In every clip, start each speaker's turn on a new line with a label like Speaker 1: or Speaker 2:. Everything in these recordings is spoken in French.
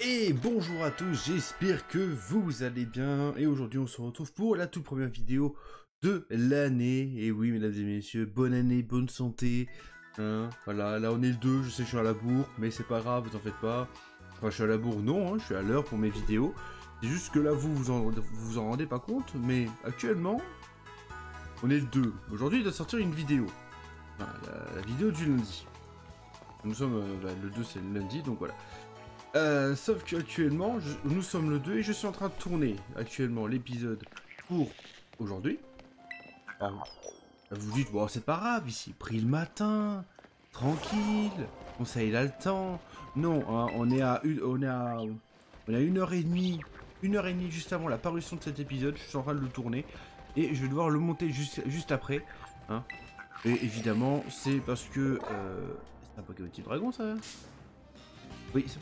Speaker 1: Et bonjour à tous, j'espère que vous allez bien. Et aujourd'hui on se retrouve pour la toute première vidéo de l'année. Et oui mesdames et messieurs, bonne année, bonne santé. Hein, voilà, là on est le 2, je sais que je suis à la bourre, mais c'est pas grave, vous en faites pas. Enfin je suis à la bourre, non, hein, je suis à l'heure pour mes vidéos. C'est juste que là vous en rendez pas compte, mais actuellement, on est le 2. Aujourd'hui il doit sortir une vidéo. Enfin, la vidéo du lundi. Nous sommes, le 2 c'est le lundi, donc voilà. Sauf qu'actuellement, nous sommes le 2 et je suis en train de tourner actuellement l'épisode pour aujourd'hui. Alors, vous dites, bon, c'est pas grave, ici, pris le matin, tranquille, on sait, il a le temps. Non, hein, on est à 1h30 juste avant la parution de cet épisode, je suis en train de le tourner et je vais devoir le monter juste après. Hein. Et évidemment, c'est parce que... c'est un Pokémon Type Dragon, ça? Oui, c'est...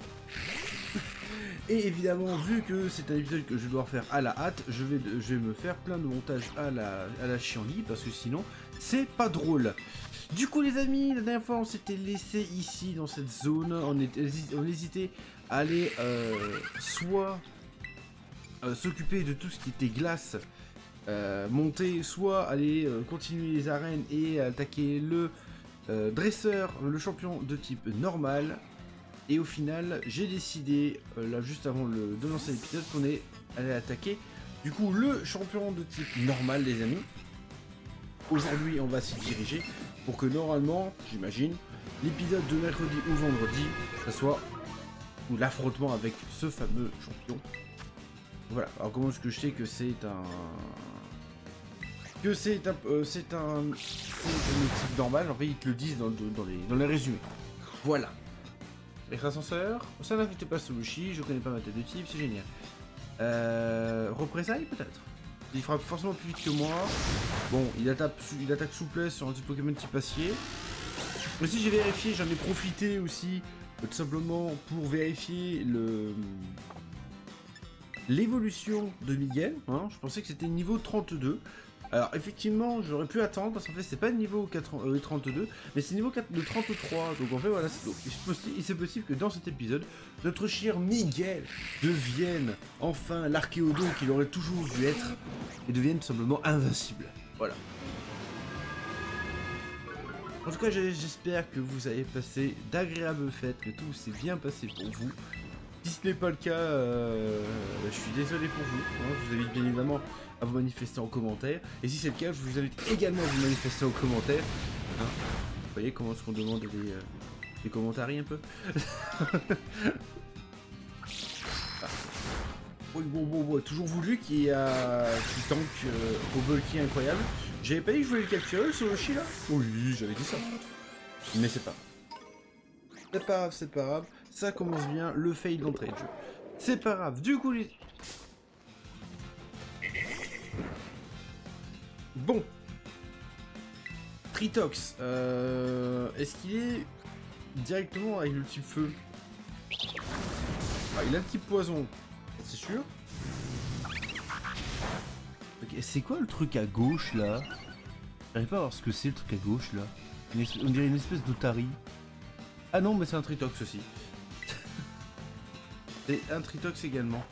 Speaker 1: Et évidemment, vu que c'est un épisode que je dois faire à la hâte, je vais me faire plein de montages à la chienlit, parce que sinon, c'est pas drôle. Du coup, les amis, la dernière fois, on s'était laissé ici, dans cette zone. On hésitait à aller soit s'occuper de tout ce qui était glace, monter, soit aller continuer les arènes et attaquer le dresseur, le champion de type normal. Et au final, j'ai décidé, là juste avant de lancer l'épisode, qu'on allait attaquer du coup le champion de type normal, les amis. Aujourd'hui, on va s'y diriger pour que normalement, j'imagine, l'épisode de mercredi ou vendredi, ça soit l'affrontement avec ce fameux champion. Voilà, alors comment est-ce que je sais que c'est un... c'est un type normal, en fait ils te le disent dans les résumés. Voilà. Ascenseur, ça n'invite pas Solushi, je connais pas ma tête de type, c'est génial. Représailles peut-être. Il frappe forcément plus vite que moi. Bon, il attaque souplesse sur un type Pokémon type acier. Mais si j'ai vérifié, j'en ai profité aussi, tout simplement pour vérifier l'évolution de Miguel. Hein. Je pensais que c'était niveau 32. Alors effectivement, j'aurais pu attendre, parce qu'en fait c'est pas niveau 32, mais c'est niveau 33, donc en fait voilà, c'est possible que dans cet épisode, notre cher Miguel devienne enfin l'archéodo qu'il aurait toujours dû être, et devienne tout simplement invincible. Voilà. En tout cas, j'espère que vous avez passé d'agréables fêtes, que tout s'est bien passé pour vous. Si ce n'est pas le cas, je suis désolé pour vous. Hein, je vous invite bien évidemment à vous manifester en commentaire. Et si c'est le cas, je vous invite également à vous manifester en commentaire. Hein, vous voyez comment est-ce qu'on demande des commentaires un peu. Ah. Oui, bon, toujours voulu qu'il tank au bulky incroyable. J'avais pas dit que je voulais le capturer sur le chi là? Oui, j'avais dit ça. Mais c'est pas. C'est pas grave, ça commence bien, le fail d'entrée de jeu. C'est pas grave, du coup les... Bon. Tritox, est-ce qu'il est directement avec le type feu? Ah, il a le type poison, c'est sûr. Ok, c'est quoi le truc à gauche là? J'arrive pas à voir ce que c'est le truc à gauche là. On dirait une espèce d'Otari. Ah non, mais c'est un Tritox aussi. C'est un Tritox également.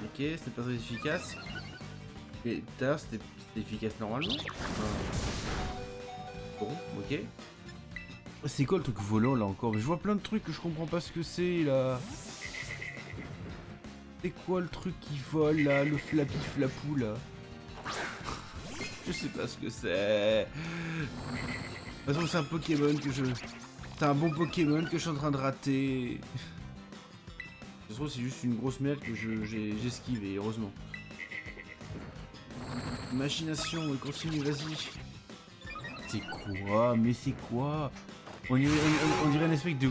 Speaker 1: Ok, c'était pas très efficace. Et tout à l'heure, c'était efficace normalement. Bon, ok. C'est quoi le truc volant là encore? Mais je vois plein de trucs que je comprends pas ce que c'est là. C'est quoi le truc qui vole là? Le flappy flapou là? Je sais pas ce que c'est. De toute façon, c'est un Pokémon que je... C'est un bon Pokémon que je suis en train de rater. Je trouve que c'est juste une grosse merde que j'ai esquivé, heureusement. Machination, continue, vas-y. C'est quoi? Mais c'est quoi? On dirait une espèce de...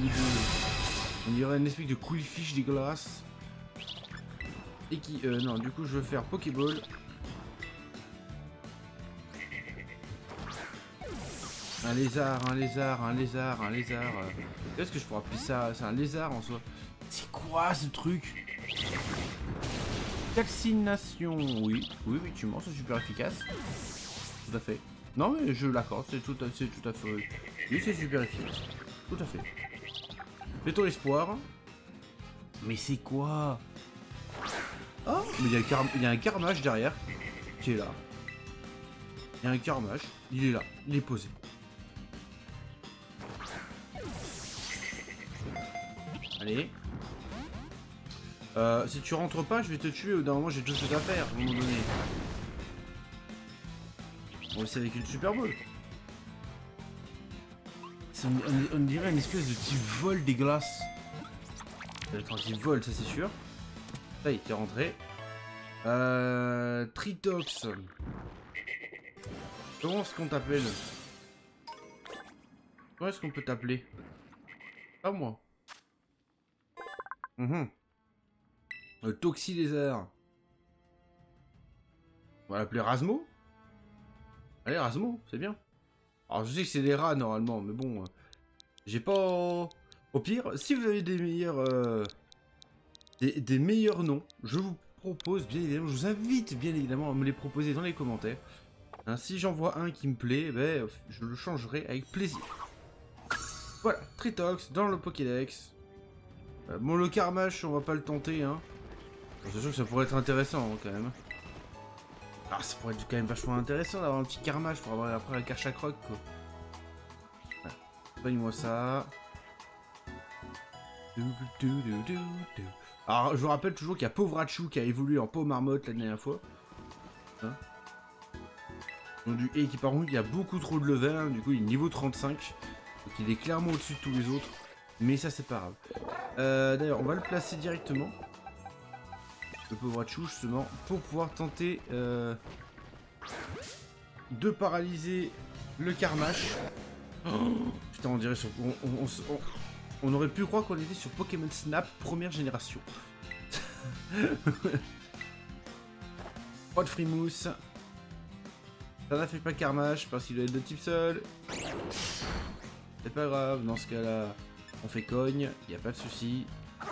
Speaker 1: On dirait une espèce de Quillfish dégueulasse. Et qui... non, du coup, je veux faire Pokéball. Un lézard. Qu'est-ce que je pourrais appeler ça? C'est un lézard en soi. C'est quoi ce truc? Calcination, oui, effectivement, c'est super efficace. Tout à fait. Non mais je l'accorde, c'est tout à fait. Oui, c'est super efficace. Tout à fait. Fais ton espoir. Mais c'est quoi? Oh, mais il y a un Carmage derrière. Qui est là. Il y a un Carmage. Il est là. Il est posé. Allez. Si tu rentres pas, je vais te tuer. D'un moment, j'ai tout ce à faire, à un moment donné. On va essayer avec une Super Bowl. On dirait une espèce de petit vol des glaces. Quand il vole, ça c'est sûr. Ça y est, il est rentré. Tritox. Comment est-ce qu'on t'appelle? Comment est-ce qu'on peut t'appeler? Pas moi. Toxi-lézard. On va l'appeler Rasmo. Allez, Rasmo, c'est bien. Alors, je sais que c'est des rats, normalement, mais bon... j'ai pas... Au pire, si vous avez des meilleurs... des meilleurs noms, je vous propose, bien évidemment, je vous invite, bien évidemment, à me les proposer dans les commentaires. Hein, si j'en vois un qui me plaît, ben, je le changerai avec plaisir. Voilà, Tritox dans le Pokédex. Bon, le Carmash, on va pas le tenter, hein. C'est sûr que ça pourrait être intéressant, hein, quand même. Ah, ça pourrait être quand même vachement intéressant d'avoir un petit Carmash pour avoir après la Karchakroc, quoi. Voilà. Soigne-moi ça. Alors, je vous rappelle toujours qu'il y a Pauvrachu qui a évolué en Pau Marmotte la dernière fois. Hein, donc, et qui, par contre, il y a beaucoup trop de level, hein, du coup, il est niveau 35. Donc, il est clairement au-dessus de tous les autres. Mais ça, c'est pas grave. D'ailleurs, on va le placer directement. Le Pauvrachu, justement, pour pouvoir tenter de paralyser le Carmash. Oh, putain, on dirait sur... On aurait pu croire qu'on était sur Pokémon Snap première génération. Pas de frimousse. Ça n'a fait pas Carmash parce qu'il doit être de type sol. C'est pas grave, dans ce cas-là, on fait cogne, il n'y a pas de souci. Okay.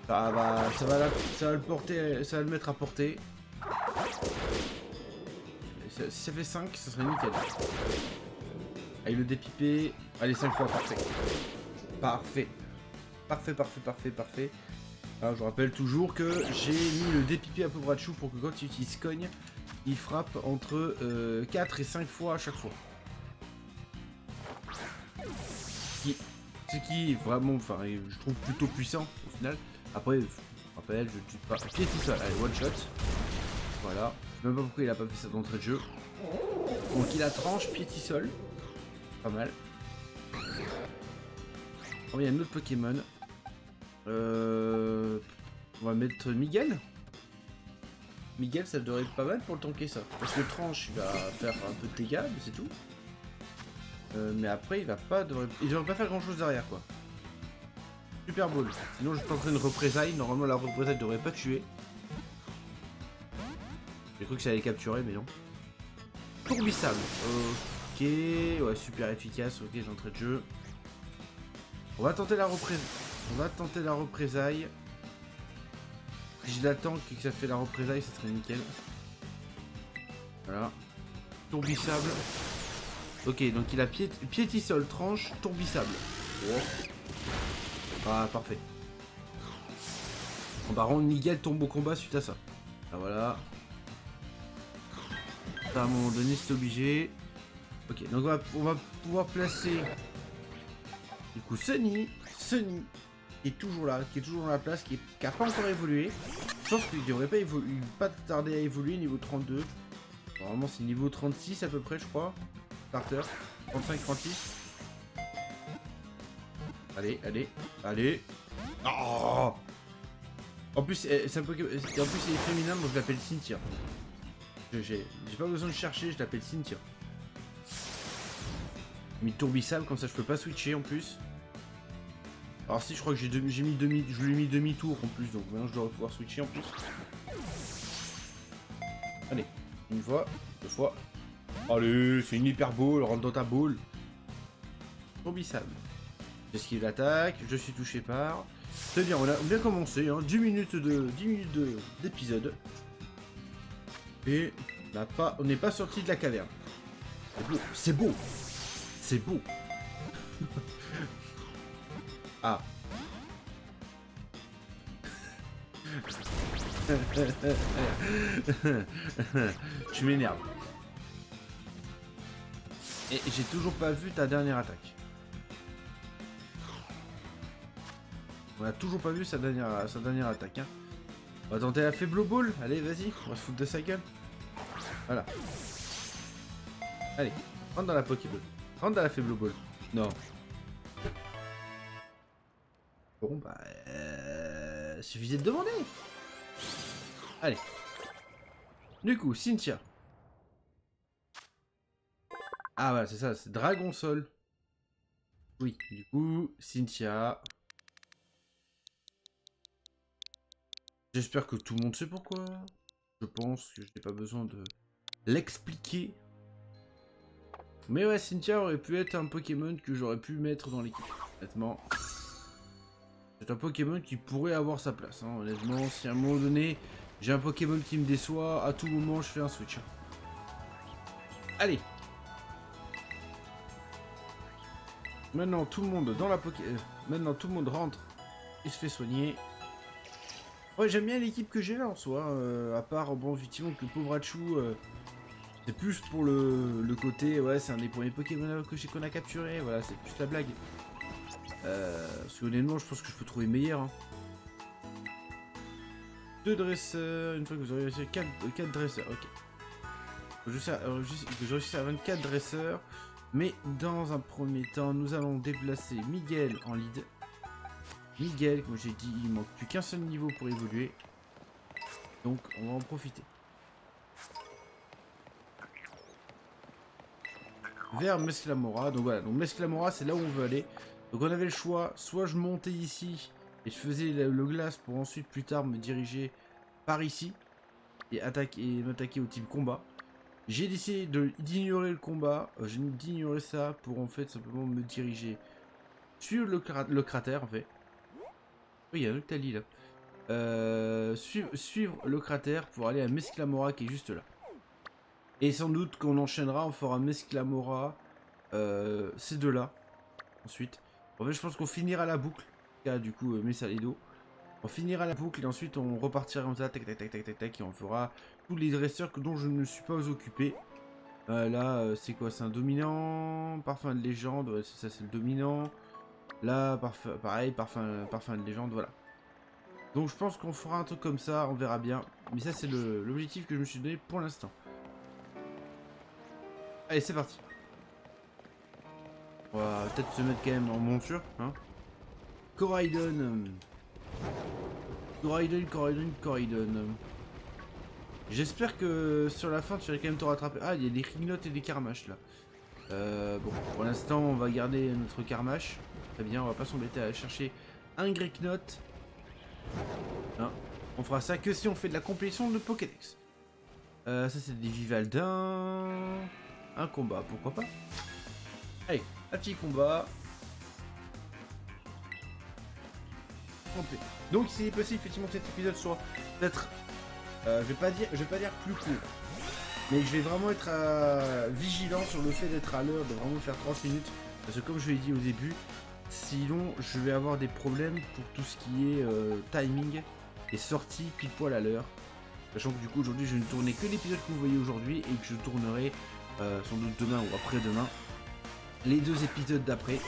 Speaker 1: Ça va le porter, ça va le mettre à portée. Si ça fait 5, ça serait nickel. Allez, le dépipé. Allez, 5 fois, parfait. Parfait. Parfait, parfait, parfait, parfait. Alors, je rappelle toujours que j'ai mis le dépipé à Pauvrachu pour que quand il utilise cogne, il frappe entre 4 et 5 fois à chaque fois. Ce qui est vraiment, enfin, je trouve plutôt puissant au final. Après, je rappelle, je ne tue pas. Piétisol, allez, one shot. Voilà. Je sais même pas pourquoi il a pas fait ça d'entrée de jeu. Donc il a tranche, piétisol. Pas mal. Oh, il y a un autre Pokémon. On va mettre Miguel. Miguel, ça devrait être pas mal pour le tanker ça. Parce que tranche, il va faire un peu de dégâts, mais c'est tout. Mais après, il devrait pas faire grand chose derrière, quoi. Super Bowl. Sinon, je tenterai une représailles. Normalement, la représailles devrait pas tuer. J'ai cru que ça allait capturer, mais non. Tourbissable. Ok, ouais, super efficace. Ok, d'entrée de jeu. On va tenter la représaille. Si je l'attends et que ça fait la représaille, ça serait nickel. Voilà. Tourbissable. Ok, donc il a piétisol, tranche, tourbissable. Oh. Ah, parfait. Par contre, Miguel tombe au combat suite à ça. Ah, voilà. À un moment donné, c'est obligé. Ok, donc on va pouvoir placer du coup Sunny qui est toujours là, qui est toujours dans la place, qui a pas encore évolué. Je pense qu'il devrait pas tarder à évoluer niveau 32. Normalement c'est niveau 36 à peu près, je crois. Starter 35-36. Allez. Oh, en plus c'est un Pokémon, en plus il est féminin, donc je l'appelle Cynthia. J'ai pas besoin de chercher, je l'appelle Cynthia. J'ai mis tourbissable, comme ça je peux pas switcher en plus. Alors si, je crois que je lui ai mis demi-tour en plus, donc maintenant je dois pouvoir switcher en plus. Allez, une fois, deux fois. Allez, c'est une hyper ball, rentre dans ta ball. Tourbissable. J'esquive l'attaque, je suis touché par... C'est bien, on a bien commencé, hein, 10 minutes d'épisode. Et on n'est pas sorti de la caverne. C'est beau. C'est beau. Ah. Tu m'énerves. Et j'ai toujours pas vu ta dernière attaque. On a toujours pas vu sa dernière attaque. Hein. On va tenter la faible ball. Allez, vas-y, on va se foutre de sa gueule. Voilà. Allez, rentre dans la Pokéball. Rentre dans la faible ball. Non. Bon, bah... suffisait de demander. Allez. Du coup, Cynthia. Ah, voilà, c'est ça, c'est Dragon Sol. Oui, du coup, Cynthia... J'espère que tout le monde sait pourquoi. Je pense que je n'ai pas besoin de l'expliquer. Mais ouais, Cynthia aurait pu être un Pokémon que j'aurais pu mettre dans l'équipe. Honnêtement. C'est un Pokémon qui pourrait avoir sa place. Hein. Honnêtement, si à un moment donné, j'ai un Pokémon qui me déçoit, à tout moment, je fais un switch. Hein. Allez. Maintenant, tout le monde dans la Maintenant, tout le monde rentre et se fait soigner. Ouais, j'aime bien l'équipe que j'ai là en soi, à part, bon, effectivement, que le pauvre Hachu, c'est plus pour le côté, ouais, c'est un des premiers Pokémon qu'on a capturé, voilà, c'est plus la blague. Parce que honnêtement, je pense que je peux trouver meilleur. Hein. 2 dresseurs, une fois que vous aurez réussi 4 dresseurs, ok. Je réussis à 24 dresseurs, mais dans un premier temps, nous allons déplacer Miguel en lead. Miguel, comme j'ai dit, il manque plus qu'un seul niveau pour évoluer. Donc, on va en profiter. Vers Mesclamora. Donc voilà, donc Mesclamora, c'est là où on veut aller. Donc on avait le choix, soit je montais ici et je faisais le glace pour ensuite plus tard me diriger par ici et m'attaquer au type combat. J'ai décidé d'ignorer le combat, d'ignorer ça pour en fait simplement me diriger sur le cratère en fait. Oui, il y a un Octali là. Suivre le cratère pour aller à Mesclamora qui est juste là. Et sans doute qu'on enchaînera, on fera Mesclamora, ces deux-là. Ensuite, en fait, je pense qu'on finira la boucle. Là, du coup, Messalido. On finira la boucle et ensuite on repartira comme ça, tac tac tac tac tac tac, et on fera tous les dresseurs dont je ne me suis pas occupé. Là, c'est quoi? C'est un dominant, parfum de légende, ouais, ça c'est le dominant. Là, pareil, parfum de légende, voilà. Donc je pense qu'on fera un truc comme ça, on verra bien. Mais ça c'est l'objectif que je me suis donné pour l'instant. Allez, c'est parti. On va peut-être se mettre quand même en monture, hein. Coraidon. Coraidon. J'espère que sur la fin tu vas quand même te rattraper. Ah, il y a des Rignottes et des Carmaches là. Bon, pour l'instant on va garder notre Carmache. Très bien, on va pas s'embêter à aller chercher un Greyknotte. Hein, on fera ça que si on fait de la complétion de Pokédex. Ça c'est des Vivaldins. Un combat, pourquoi pas. Allez, un petit combat. Complet. Donc s'il est possible effectivement que cet épisode soit peut-être, je vais pas dire plus court, mais je vais vraiment être vigilant sur le fait d'être à l'heure, de vraiment faire 30 minutes, parce que comme je l'ai dit au début, sinon je vais avoir des problèmes pour tout ce qui est timing et sortie pile poil à l'heure, sachant que du coup aujourd'hui je ne tournais que l'épisode que vous voyez aujourd'hui et que je tournerai sans doute demain ou après-demain les 2 épisodes d'après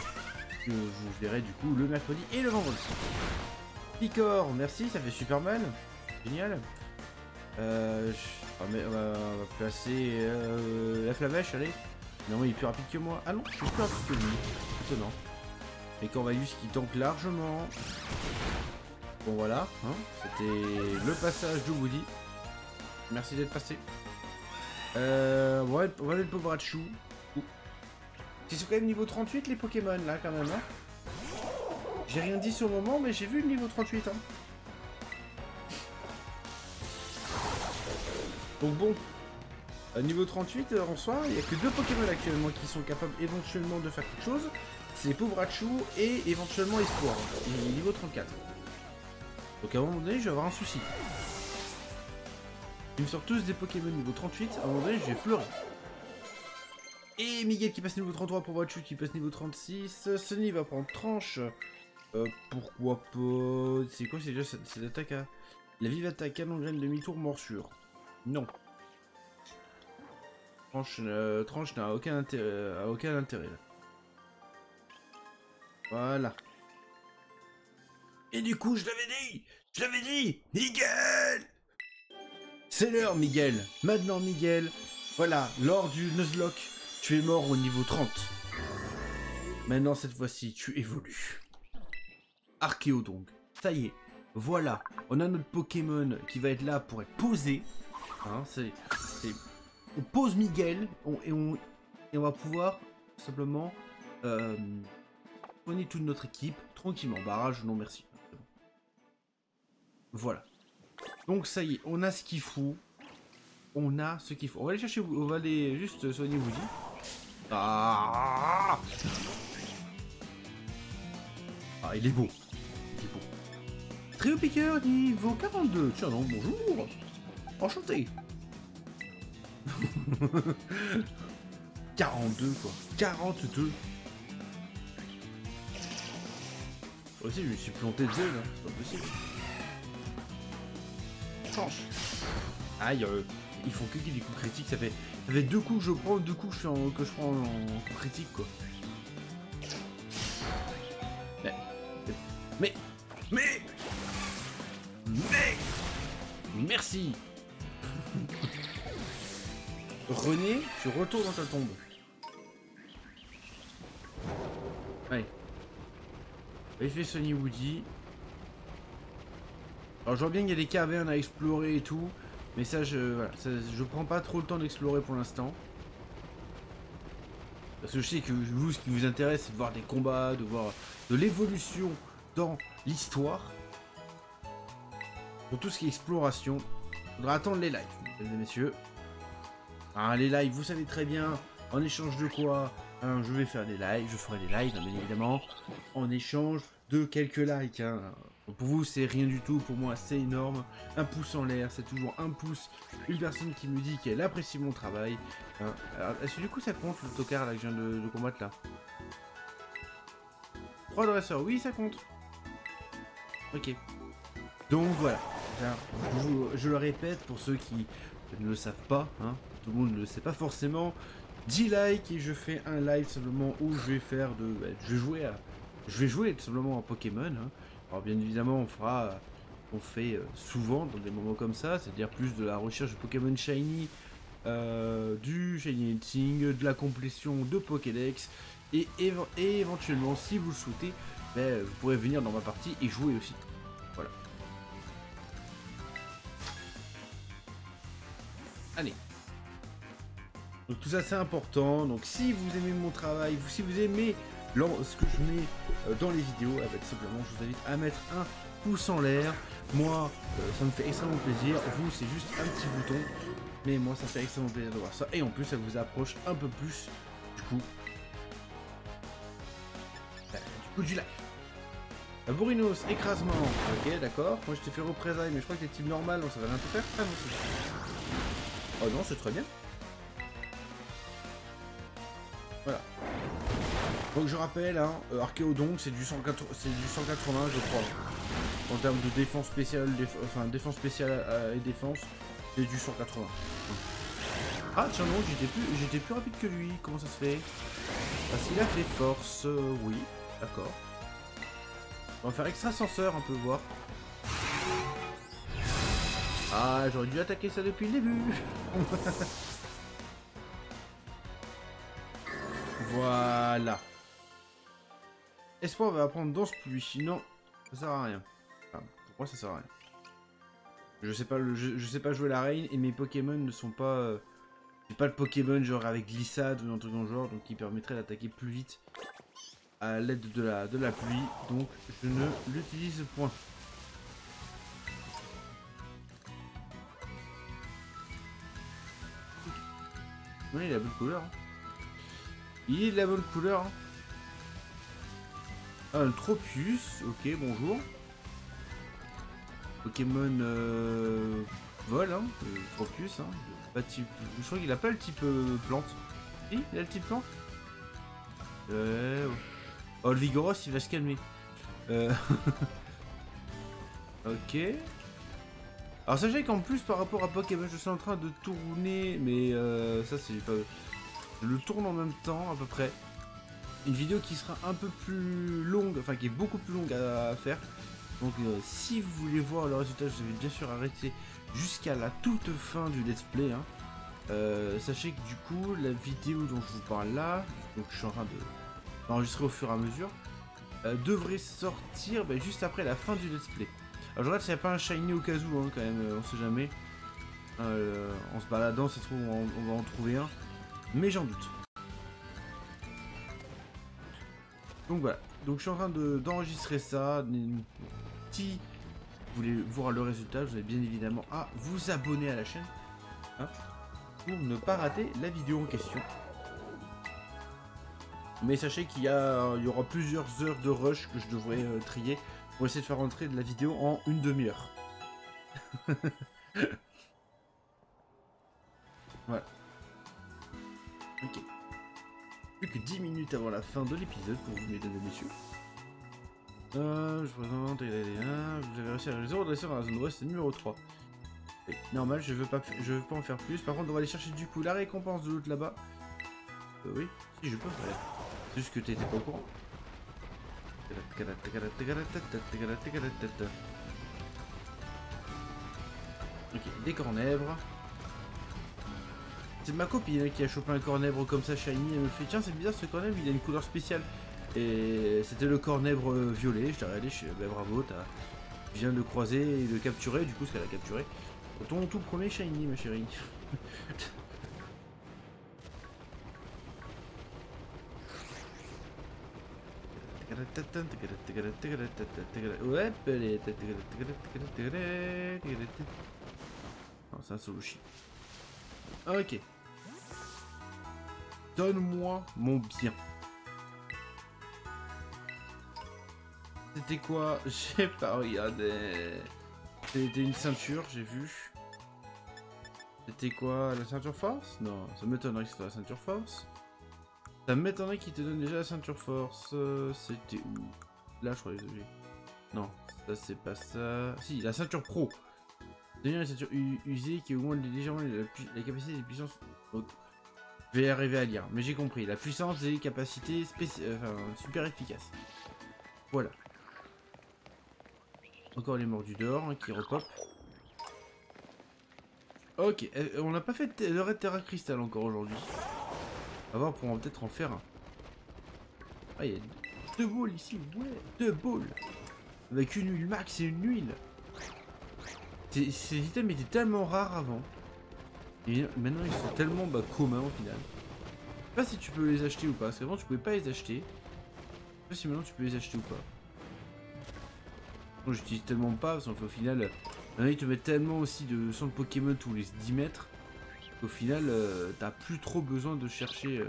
Speaker 1: que vous verrez du coup le mercredi et le vendredi. Picor, merci, ça fait super mal. Génial. On va placer la flamèche, allez. Non, il est plus rapide que moi. Ah non, je suis plus rapide que lui. Étonnant. Et Corvalus qui tank largement. Bon voilà, hein, c'était le passage de Woody. Merci d'être passé. On va aller le pauvre Hachu. Ils sont quand même niveau 38 les Pokémon là quand même. Hein. J'ai rien dit sur le moment, mais j'ai vu le niveau 38. Hein. Donc bon, niveau 38 en soi, il n'y a que 2 Pokémon actuellement qui sont capables éventuellement de faire quelque chose. C'est pauvre Hachu et éventuellement Espoir, il est niveau 34. Donc à un moment donné, je vais avoir un souci. Ils me sortent tous des Pokémon niveau 38, à un moment donné, je vais pleurer. Et Miguel qui passe niveau 33 pour Hachu qui passe niveau 36. Sunny va prendre tranche Pourquoi pas... C'est quoi, c'est déjà cette attaque à... La vive attaque à graine demi-tour morsure. Non. Tranche n'a aucun intérêt, là. Voilà. Et du coup, je l'avais dit, Miguel! C'est l'heure, Miguel. Maintenant, Miguel. Voilà, lors du Nuzlocke, tu es mort au niveau 30. Maintenant, cette fois-ci, tu évolues. Archéodongue. Ça y est. Voilà. On a notre Pokémon qui va être là pour être posé. Hein, on pose Miguel et on va pouvoir simplement soigner toute notre équipe tranquillement. Barrage, non merci. Voilà. Donc ça y est, on a ce qu'il faut. On a ce qu'il faut. On va aller chercher, on va aller juste soigner Woody. Ah, il est beau. Il est beau. Trio piqueur niveau 42. Tiens donc, bonjour. Enchanté. 42 quoi. 42. Aussi, je me suis planté de zèle, hein. C'est pas possible. Change. Aïe, il faut que des coups critiques. Ça fait 2 coups que je prends, 2 coups que je prends en coup critique quoi. Mais merci. René, tu retournes dans ta tombe. Allez. Il fait Sonny Woody. Alors je vois bien qu'il y a des cavernes à explorer et tout. Mais ça, voilà, je prends pas trop le temps d'explorer pour l'instant. Parce que je sais que vous, ce qui vous intéresse, c'est de voir des combats, de voir de l'évolution dans l'histoire. Pour tout ce qui est exploration, il faudra attendre les lives, mesdames et messieurs. Ah, les lives, vous savez très bien, en échange de quoi je vais faire des lives, je ferai des lives, bien évidemment, en échange de quelques likes. Hein. Pour vous, c'est rien du tout, pour moi, c'est énorme. Un pouce en l'air, c'est toujours un pouce. Une personne qui me dit qu'elle apprécie mon travail. Hein. Est-ce que du coup, ça compte le tocard là, que je viens de combattre là? 3 dresseurs, oui, ça compte. Ok. Donc voilà. Je le répète pour ceux qui ne le savent pas, hein, tout le monde ne le sait pas forcément. 10 likes et je fais un live simplement où je vais faire je vais jouer tout simplement à Pokémon. Hein. Alors bien évidemment on fait souvent dans des moments comme ça, c'est-à-dire plus de la recherche de Pokémon Shiny, du Shiny Hunting, de la complétion de Pokédex et éventuellement si vous le souhaitez, vous pourrez venir dans ma partie et jouer aussi. Voilà. Allez. Donc tout ça c'est important. Donc si vous aimez mon travail, si vous aimez ce que je mets dans les vidéos, simplement je vous invite à mettre un pouce en l'air. Moi ça me fait extrêmement plaisir. Vous c'est juste un petit bouton. Mais moi ça me fait extrêmement plaisir de voir ça. Et en plus ça vous approche un peu plus du live. Bourrinos, écrasement. Ok d'accord. Moi je t'ai fait représailles mais je crois que les types normales donc ça va rien te faire. Ah non c'est... Oh non c'est très bien. Voilà. Donc je rappelle, hein, Archéodongue c'est du 180 je crois. En termes de défense spéciale, défense spéciale et défense, c'est du 180. Ah tiens non, j'étais plus rapide que lui, comment ça se fait? Parce qu'il a fait force, oui, d'accord. On va faire extra ascenseur un peu, voir. Ah, j'aurais dû attaquer ça depuis le début. Voilà. Espoir va apprendre danse pluie. Non, ça sert à rien. Enfin, pourquoi ça sert à rien? Je sais pas jouer la reine et mes Pokémon ne sont pas... J'ai pas le Pokémon genre avec glissade ou un truc dans le genre, donc qui permettrait d'attaquer plus vite à l'aide de la pluie. Donc je ne l'utilise point. Oui, il a la bonne couleur. Hein. Il est de la bonne couleur. Hein. Ah, le Tropius. Ok, bonjour. Pokémon vol, hein. Tropius. Hein. Pas type... Je crois qu'il a pas le type plante. Si, il a le type plante. Oh, le Vigoroth, il va se calmer. Ok. Alors sachez qu'en plus par rapport à Pokémon, je suis en train de tourner, mais ça c'est pas... Je le tourne en même temps à peu près. Une vidéo qui sera un peu plus longue, enfin qui est beaucoup plus longue à faire. Donc si vous voulez voir le résultat, je vais bien sûr arrêter jusqu'à la toute fin du let's play. Hein. Sachez que du coup, la vidéo dont je vous parle là, donc je suis en train d'enregistrer au fur et à mesure, devrait sortir juste après la fin du let's play. Alors je regarde s'il n'y a pas un shiny au cas où, hein, quand même, on sait jamais. En se baladant, ça se trouve on va en trouver un, mais j'en doute. Donc voilà, donc je suis en train d'enregistrer ça. Si vous voulez voir le résultat, vous avez bien évidemment à vous abonner à la chaîne, hein, pour ne pas rater la vidéo en question. Mais sachez qu'il y aura plusieurs heures de rush que je devrais trier pour essayer de faire rentrer de la vidéo en une demi-heure. Voilà. Ok. Plus que 10 minutes avant la fin de l'épisode pour vous, mesdames et messieurs. Je présente, vous avez réussi à redresser dans la zone ouest numéro 3. Oui, normal, je veux pas en faire plus. Par contre, on va aller chercher du coup la récompense de l'autre là-bas. Oui, si je peux faire. C'est juste que t'étais pas au courant. Ok, des cornèbres. C'est ma copine qui a chopé un cornèbre comme ça shiny. Elle me fait tiens, c'est bizarre ce cornèbre, il a une couleur spéciale. Et c'était le cornèbre violet. Je t'ai regardé, je suis bah, bravo, tu viens de le croiser et de le capturer. Du coup, ce qu'elle a capturé. Ton tout premier shiny, ma chérie. Ouais, non, c'est un solution. Ok. Donne-moi mon bien. C'était quoi? J'ai pas regardé. C'était une ceinture, j'ai vu. C'était quoi? La ceinture force? Non, ça m'étonnerait que c'était la ceinture force. Ça m'étonnerait qu'il te donne déjà la ceinture force. C'était où? Là, je crois que j'ai. Non, ça c'est pas ça. Si, la ceinture pro. Devenir une ceinture usée qui augmente légèrement la capacité des puissances. Okay. Je vais arriver à lire, mais j'ai compris. La puissance des capacités super efficaces. Voilà. Encore les mordus d'or hein, qui repopent. Ok, on n'a pas fait le raid Terra Crystal encore aujourd'hui. On va voir, on pourra peut-être en faire un. Ah, il y a 2 balls ici, ouais, 2 balls. Avec une huile max et une huile. Ces items étaient tellement rares avant. Et maintenant ils sont tellement communs au final. Je sais pas si tu peux les acheter ou pas, parce qu'avant tu pouvais pas les acheter. Je sais pas si maintenant tu peux les acheter ou pas. Moi j'utilise tellement pas, parce qu'au final, maintenant ils te mettent tellement aussi de centres Pokémon tous les 10 mètres. Qu'au final, t'as plus trop besoin de chercher...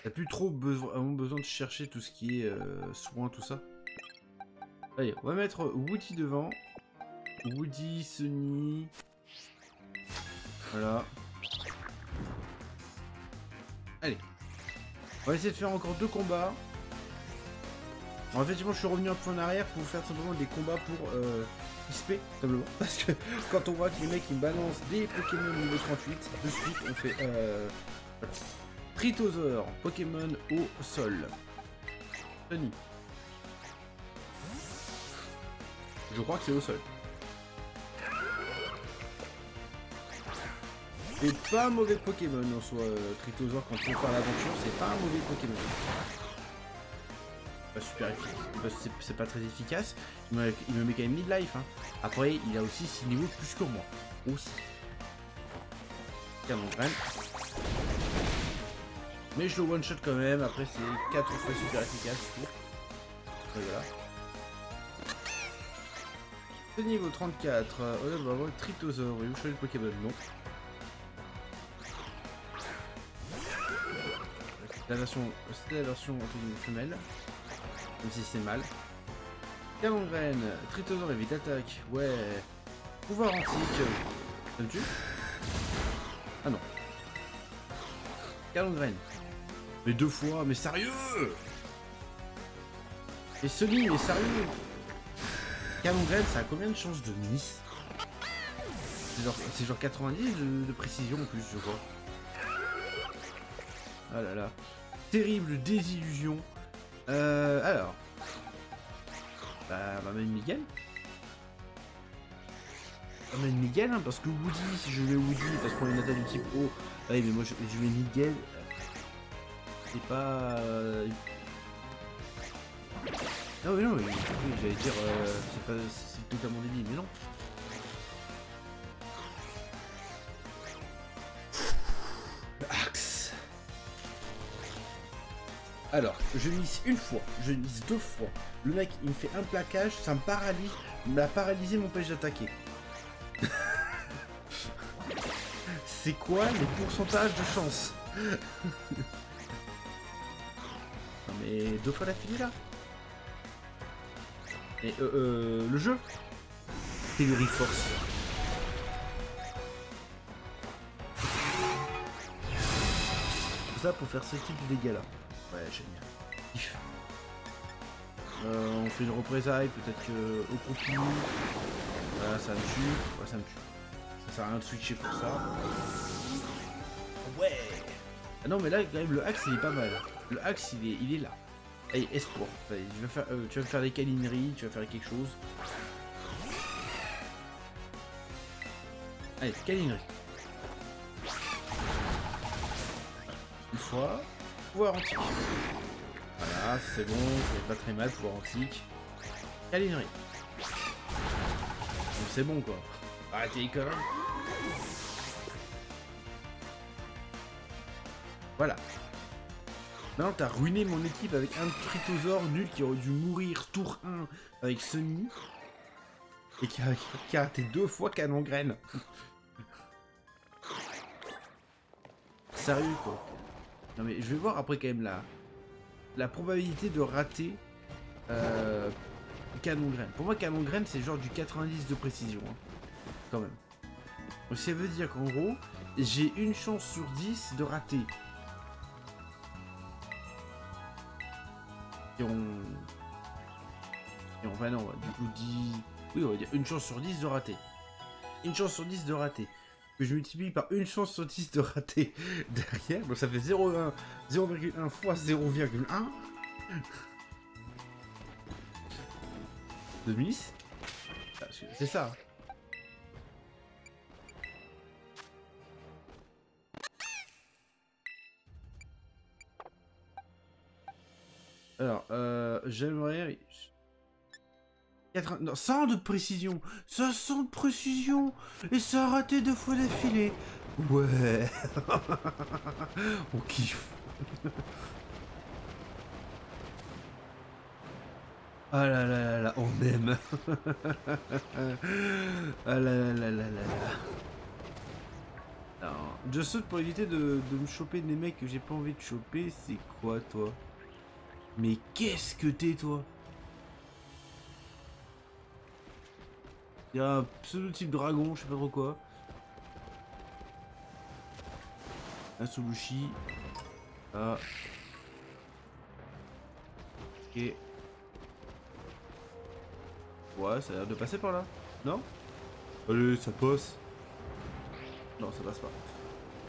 Speaker 1: T'as plus trop besoin de chercher tout ce qui est soin, tout ça. Allez, on va mettre Woody devant. Woody, Sunny... Voilà. Allez. On va essayer de faire encore 2 combats. Alors, effectivement, je suis revenu un peu en arrière pour faire simplement des combats pour XP, simplement. Parce que quand on voit que les mecs ils me balancent des Pokémon niveau 38, de suite on fait Tritosaur, Pokémon au sol. Sunny. Je crois que c'est au sol. Et pas un mauvais Pokémon en soi, Tritosaur, quand tu veux faire l'aventure, c'est pas un mauvais Pokémon. Pas super efficace, c'est pas très efficace, il me met quand même mid-life. Hein. Après, il a aussi 6 niveaux plus que moi. Aussi. Canon graine. Mais je le one-shot quand même, après c'est 4 fois super efficace. Et voilà. C'est niveau 34, on va avoir Tritosaur, et où choisir le Pokémon? Non. C'est la version femelle, même si c'est mâle. Canon-graine, Tritosaur et vite attaque, ouais. Pouvoir antique, ça me tue? Ah non. Canon-graine. Mais 2 fois, mais sérieux? Et Sony, mais sérieux, Canon Grêle, ça a combien de chances de miss? C'est genre 90 de précision en plus, je crois. Ah là là. Terrible désillusion. Alors. Bah, on va mettre Miguel. On va mettre Miguel, hein, parce que Woody, si je mets Woody, parce qu'on a une attaque du type O. Ah oui, mais moi je mets Miguel. C'est pas. Non, mais non, oui, j'allais dire. C'est totalement débile, mais non. Axe. Alors, je mise une fois, je mise deux fois. Le mec, il me fait un plaquage, ça me paralyse. Il m'a paralysé, m'empêche d'attaquer. C'est quoi les pourcentages de chance? Non mais deux fois d'affilée là. Et le jeu Telluri Force. Tout ça pour faire ce type de dégâts là. Ouais, génial. Kiff. On fait une représaille, peut-être que au continu. Voilà, ça me tue. Ouais, ça me tue. Ça sert à rien de switcher pour ça. Ouais. Ah non, mais là, quand même, le axe, il est pas mal. Le axe, il est là. Allez, espoir. Allez, tu vas me faire des câlineries, tu vas faire quelque chose. Allez, câlinerie. Une fois. Pouvoir antique. Voilà, c'est bon, c'est pas très mal, pouvoir antique. Câlinerie. Donc c'est bon quoi. Arrêtez les conneries. Voilà. Maintenant t'as ruiné mon équipe avec un Tritosaure nul qui aurait dû mourir tour 1 avec Sony. Et qui a raté deux fois Canon Graine. Sérieux quoi. Non mais je vais voir après quand même la probabilité de rater Canon Graine. Pour moi Canon Graine c'est genre du 90 de précision. Hein. Quand même. Donc ça veut dire qu'en gros j'ai une chance sur 10 de rater. Et on va non, du coup dit. Oui on va dire une chance sur 10 de rater. Une chance sur 10 de rater. Que je multiplie par une chance sur 10 de rater derrière, donc ça fait 0,1 fois 0,1 de miss. C'est ça. Alors, j'aimerais... 100 de précision, 500 de précision, et ça a raté deux fois d'affilée. Ouais, on kiffe. Ah là là là là, on aime. Ah là là là là là là. Non, je saute pour éviter de me choper des mecs que j'ai pas envie de choper. C'est quoi toi? Mais qu'est-ce que t'es toi? Il y a un pseudo-type dragon, je sais pas trop quoi. Un Solushi. Ah. Ok. Ouais, ça a l'air de passer par là. Non? Allez, ça passe. Non, ça passe pas.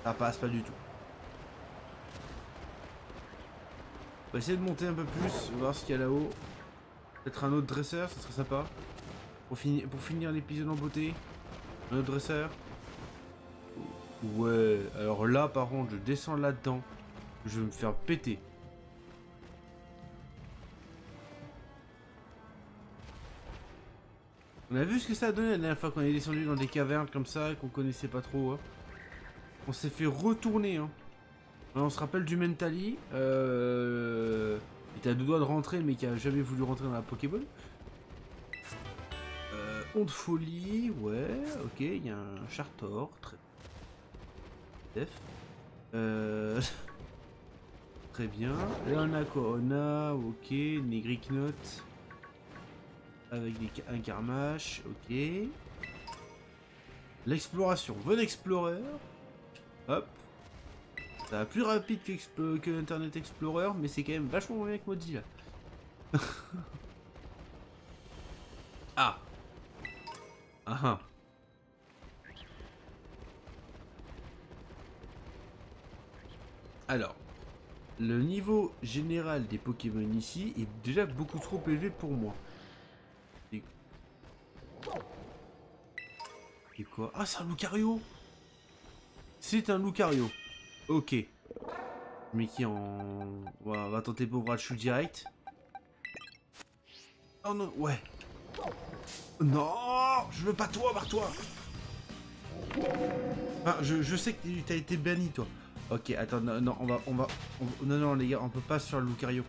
Speaker 1: Ça passe pas du tout. On va essayer de monter un peu plus, voir ce qu'il y a là-haut. Peut-être un autre dresseur, ça serait sympa. Pour finir l'épisode en beauté. Un autre dresseur. Ouais, alors là par contre, je descends là-dedans. Je vais me faire péter. On a vu ce que ça a donné la dernière fois qu'on est descendu dans des cavernes comme ça, qu'on connaissait pas trop. Hein. On s'est fait retourner. Hein. On se rappelle du Mentally. Il était à deux doigts de rentrer, mais qui a jamais voulu rentrer dans la Pokéball. Onde folie, ouais, ok, il y a un Chartor, très... très bien. Là on a quoi? On a, ok, Negriknote. Avec un Carmache, ok. L'exploration, bon Explorer. Hop. Ça va plus rapide que Internet Explorer, mais c'est quand même vachement moins bien que Mozilla. Ah. Ah ah. Alors, le niveau général des Pokémon ici est déjà beaucoup trop élevé pour moi. Et quoi? Ah, c'est un Lucario! C'est un Lucario. Ok. Mais qui en... On va tenter pour Raichu direct. Oh non, ouais. Non, je veux pas toi, barre-toi. Ah, je sais que t'as été banni, toi. Ok, attends, non, on va... Non, les gars, on peut pas se faire le Lucario.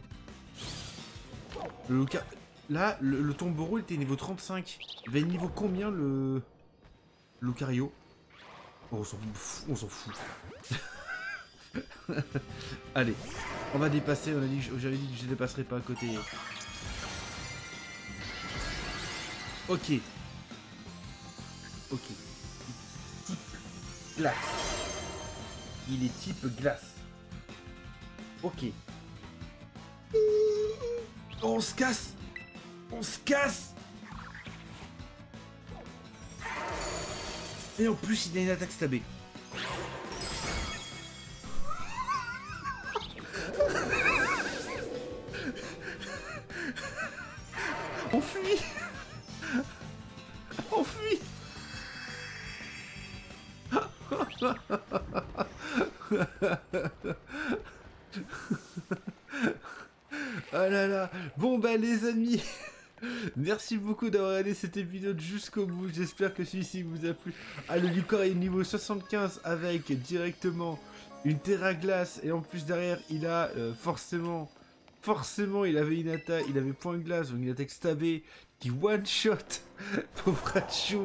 Speaker 1: Le Lucario... Là, le Tomboro, il était niveau 35. Il va être niveau combien, le Lucario? Oh, on s'en fout. Allez, on va dépasser, j'avais dit que je dépasserais pas à côté. Ok. Ok. Type glace. Il est type glace. Ok. On se casse. On se casse. Et en plus, il a une attaque stabée. On fuit. On fuit. Oh là là. Bon bah les amis, merci beaucoup d'avoir regardé cet épisode jusqu'au bout. J'espère que celui-ci vous a plu. Ah, le Lucario est niveau 75 avec directement une Terra Glace. Et en plus derrière il a forcément il avait une attaque, il avait point de glace, donc une attaque stabée qui one-shot pauvre Raichu,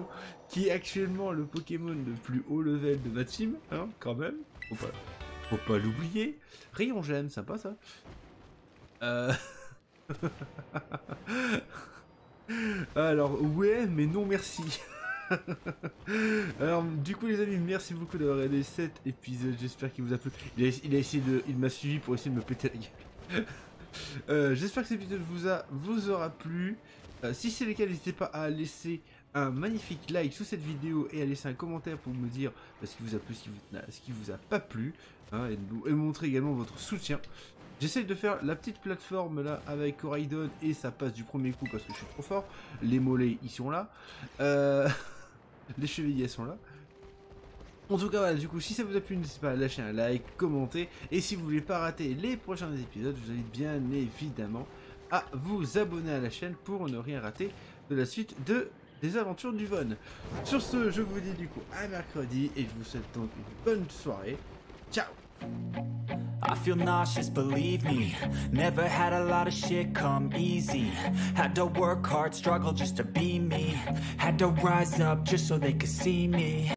Speaker 1: qui est actuellement le Pokémon le plus haut level de ma team, hein, quand même. Faut pas l'oublier. Rayon gemme, sympa ça. Alors, ouais, mais non merci. Alors, du coup, les amis, merci beaucoup d'avoir regardé cet épisode. J'espère qu'il vous a plu. Il m'a suivi pour essayer de me péter la gueule. J'espère que cet épisode vous aura plu. Si c'est le cas, n'hésitez pas à laisser un magnifique like sous cette vidéo et à laisser un commentaire pour me dire ce qui vous a plu, ce qui vous a pas plu, hein, et montrer également votre soutien. J'essaie de faire la petite plateforme là avec Coraidon et ça passe du premier coup parce que je suis trop fort. Les mollets ils sont là. Les chevilles sont là. En tout cas voilà, du coup si ça vous a plu n'hésitez pas à lâcher un like, commenter. Et si vous voulez pas rater les prochains épisodes, je vous invite bien évidemment à vous abonner à la chaîne pour ne rien rater de la suite des aventures du Von. Sur ce, je vous dis du coup à mercredi et je vous souhaite donc une bonne soirée. Ciao.
Speaker 2: I feel nauseous, believe me. Never had a lot of shit come easy. Had to work hard, struggle just to be me. Had to rise up just so they could see me.